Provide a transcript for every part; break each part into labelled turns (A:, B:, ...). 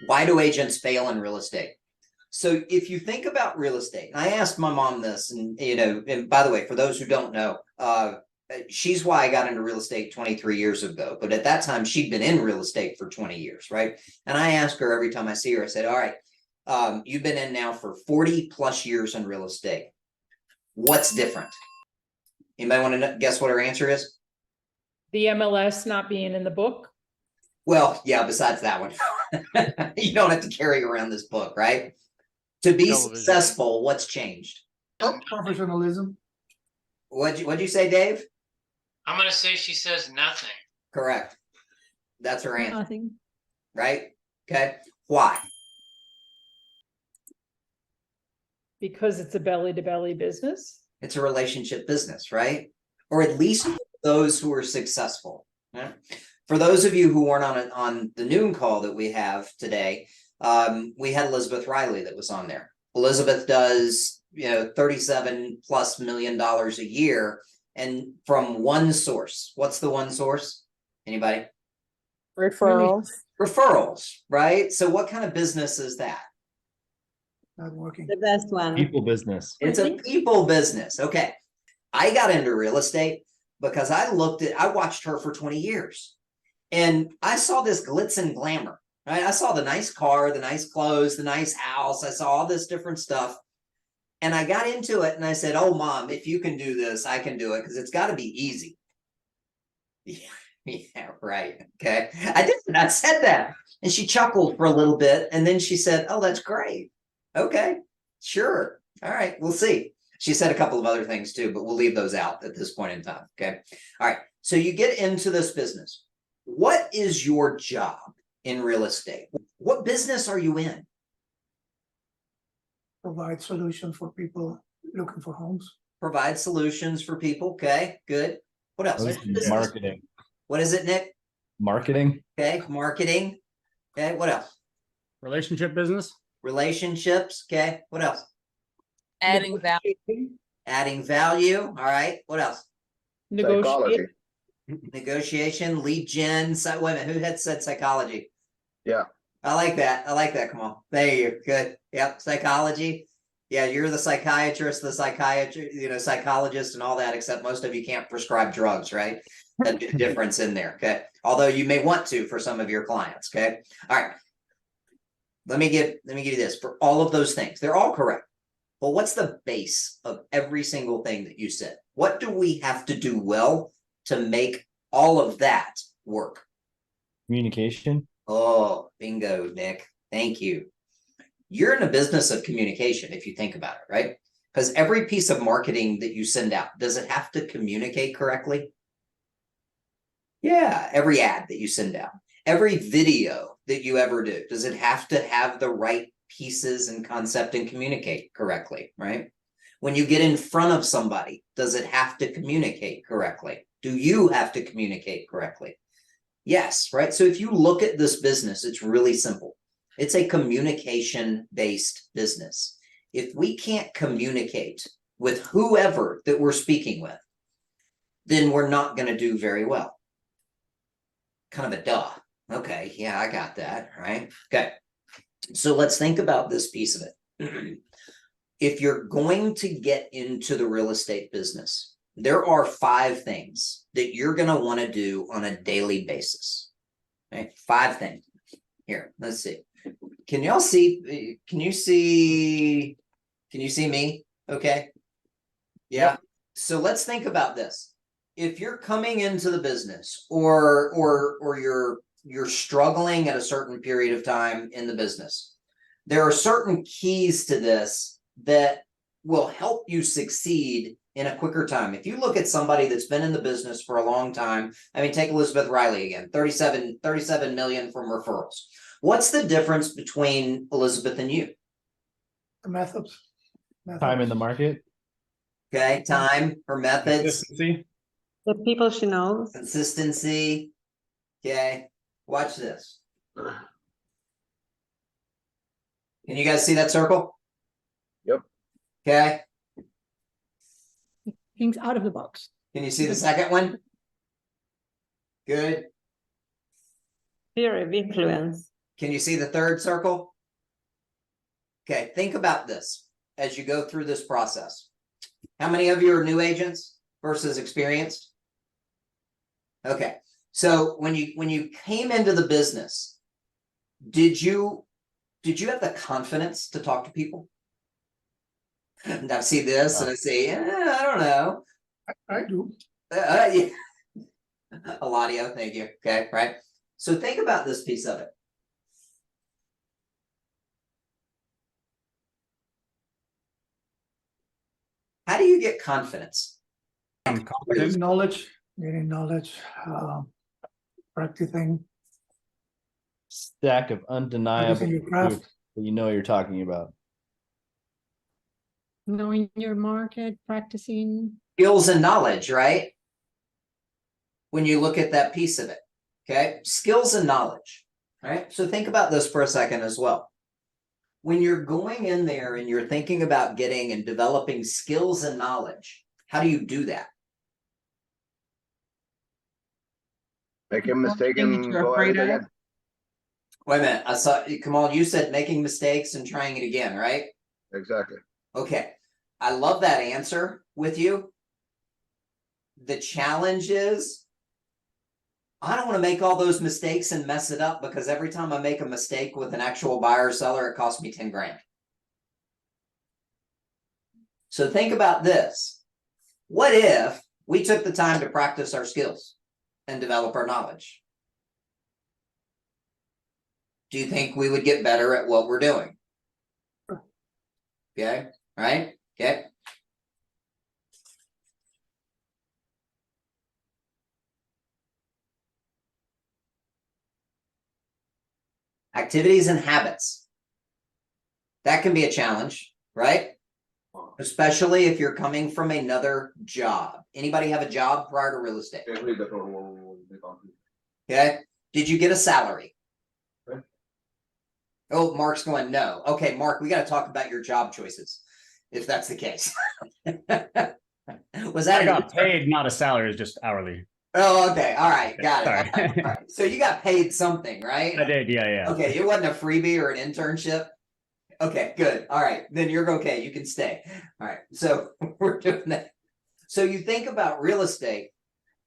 A: Why do agents fail in real estate? So if you think about real estate, and I asked my mom this, and and by the way, for those who don't know, she's why I got into real estate 23 years ago. But at that time, she'd been in real estate for 20 years, right? And I ask her every time I see her, I said, all right, you've been in now for 40 plus years in real estate. What's different? Anybody want to guess what her answer is?
B: The MLS not being in the book.
A: Well, yeah, besides that one, you don't have to carry around this book, right? To be successful, what's changed?
C: Professionalism.
A: What'd you say, Dave?
D: I'm going to say she says nothing.
A: Correct. That's her answer.
B: Nothing.
A: Right? Okay. Why?
B: Because it's a belly-to-belly business.
A: It's a relationship business, right? Or at least those who are successful. Yeah? For those of you who weren't on the noon call that we have today, we had Elizabeth Riley that was on there. Elizabeth does, $37+ million a year, and from one source. What's the one source? Anybody?
E: Referrals.
A: Referrals, right? So what kind of business is that?
C: Not working.
E: The best one.
F: People business.
A: It's a people business. Okay. I got into real estate because I watched her for 20 years. And I saw this glitz and glamour, right? I saw the nice car, the nice clothes, the nice house. I saw all this different stuff. And I got into it and I said, oh, Mom, if you can do this, I can do it because it's got to be easy. Yeah, right. Okay. I didn't. I said that. And she chuckled for a little bit. And then she said, oh, that's great. Okay, sure. All right. We'll see. She said a couple of other things too, but we'll leave those out at this point in time. Okay. All right. So you get into this business. What is your job in real estate? What business are you in?
C: Provide solutions for people looking for homes.
A: Provide solutions for people. Okay, good. What else?
F: Marketing.
A: What is it, Nick?
F: Marketing.
A: Okay, marketing. Okay, what else?
G: Relationship business.
A: Relationships. Okay, what else?
E: Adding value.
A: Adding value. All right, what else?
B: Negotiate.
A: Negotiation, lead gen. Wait a minute, who had said psychology?
H: Yeah.
A: I like that. I like that. Come on. There you go. Good. Yep. Psychology. Yeah, you're the psychiatrist, psychologist and all that, except most of you can't prescribe drugs, right? That's the difference in there. Okay. Although you may want to for some of your clients. Okay. All right. Let me give you this. For all of those things, they're all correct. But what's the base of every single thing that you said? What do we have to do well to make all of that work?
F: Communication.
A: Oh, bingo, Nick. Thank you. You're in a business of communication, if you think about it, right? Because every piece of marketing that you send out, does it have to communicate correctly? Yeah, every ad that you send out, every video that you ever do, does it have to have the right pieces and concept and communicate correctly, right? When you get in front of somebody, does it have to communicate correctly? Do you have to communicate correctly? Yes, right? So if you look at this business, it's really simple. It's a communication-based business. If we can't communicate with whoever that we're speaking with, then we're not going to do very well. Kind of a duh. Okay, yeah, I got that, right? Okay. So let's think about this piece of it. If you're going to get into the real estate business, there are 5 things that you're going to want to do on a daily basis. Okay? 5 things. Here, let's see. Can y'all see? Can you see me? Okay. Yeah. Yep. So let's think about this. If you're coming into the business or you're struggling at a certain period of time in the business, there are certain keys to this that will help you succeed in a quicker time. If you look at somebody that's been in the business for a long time, I mean, take Elizabeth Riley again, 37 million from referrals. What's the difference between Elizabeth and you?
C: The methods.
F: Time in the market.
A: Okay, time, her methods.
G: Consistency.
E: The people she knows.
A: Consistency. Okay, watch this. Can you guys see that circle?
H: Yep.
A: Okay.
B: Things out of the box.
A: Can you see the second one? Good.
E: Sphere of influence.
A: Can you see the third circle? Okay, think about this as you go through this process. How many of you are new agents versus experienced? Okay, so when you came into the business, did you have the confidence to talk to people? And I see this and I say, I don't know.
C: I do.
A: Yeah. Eladio, thank you. Okay, right. So think about this piece of it. How do you get confidence?
C: Getting knowledge, practicing,
F: Stack of undeniable
C: practicing your
F: proof
C: craft.
F: that you know what you're talking about.
E: Knowing your market, practicing.
A: Skills and knowledge, right? When you look at that piece of it, okay? Skills and knowledge, right? So think about this for a second as well. When you're going in there and you're thinking about getting and developing skills and knowledge, how do you do that?
H: Make a mistake
E: Thing that
H: and
E: you're
H: go at it
E: afraid of.
H: again.
A: Wait a minute, I saw, Kamal, you said making mistakes and trying it again, right?
H: Exactly.
A: Okay, I love that answer with you. The challenge is, I don't want to make all those mistakes and mess it up because every time I make a mistake with an actual buyer or seller, it costs me 10 grand. So think about this. What if we took the time to practice our skills and develop our knowledge? Do you think we would get better at what we're doing? Okay, right? Okay. Activities and habits. That can be a challenge, right? Especially if you're coming from another job. Anybody have a job prior to real estate? Okay. Did you get a salary? Oh, Mark's going, no. Okay, Mark, we got to talk about your job choices, if that's the case. Was that
G: I got paid, not a salary, it's just hourly.
A: Oh, okay. All right. Got it.
G: Sorry.
A: All right. So you got paid something, right?
G: I did, yeah.
A: Okay. It wasn't a freebie or an internship. Okay, good. All right. Then you're okay. You can stay. All right. So we're doing that. So you think about real estate,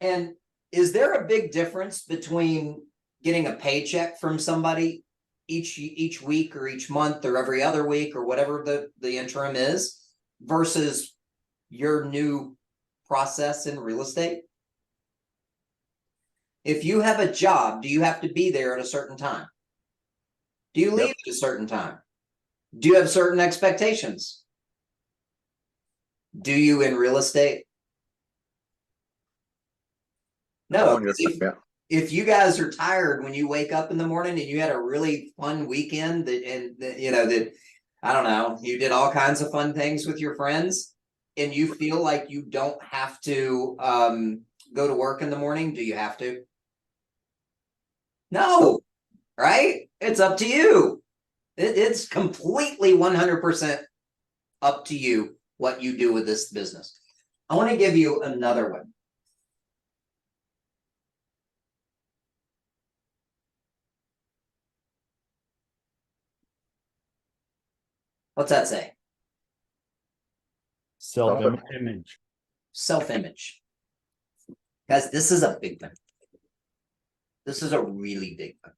A: and is there a big difference between getting a paycheck from somebody each week or each month or every other week or whatever the interim is versus your new process in real estate? If you have a job, do you have to be there at a certain time? Do you leave at a certain time? Do you have certain expectations? Do you in real estate? No. If you guys are tired when you wake up in the morning and you had a really fun weekend that I don't know, you did all kinds of fun things with your friends and you feel like you don't have to go to work in the morning, do you have to? No, right? It's up to you. It's completely 100% up to you what you do with this business. I want to give you another one. What's that say?
F: Self-image.
A: Self-image. Guys, this is a big one. This is a really big one.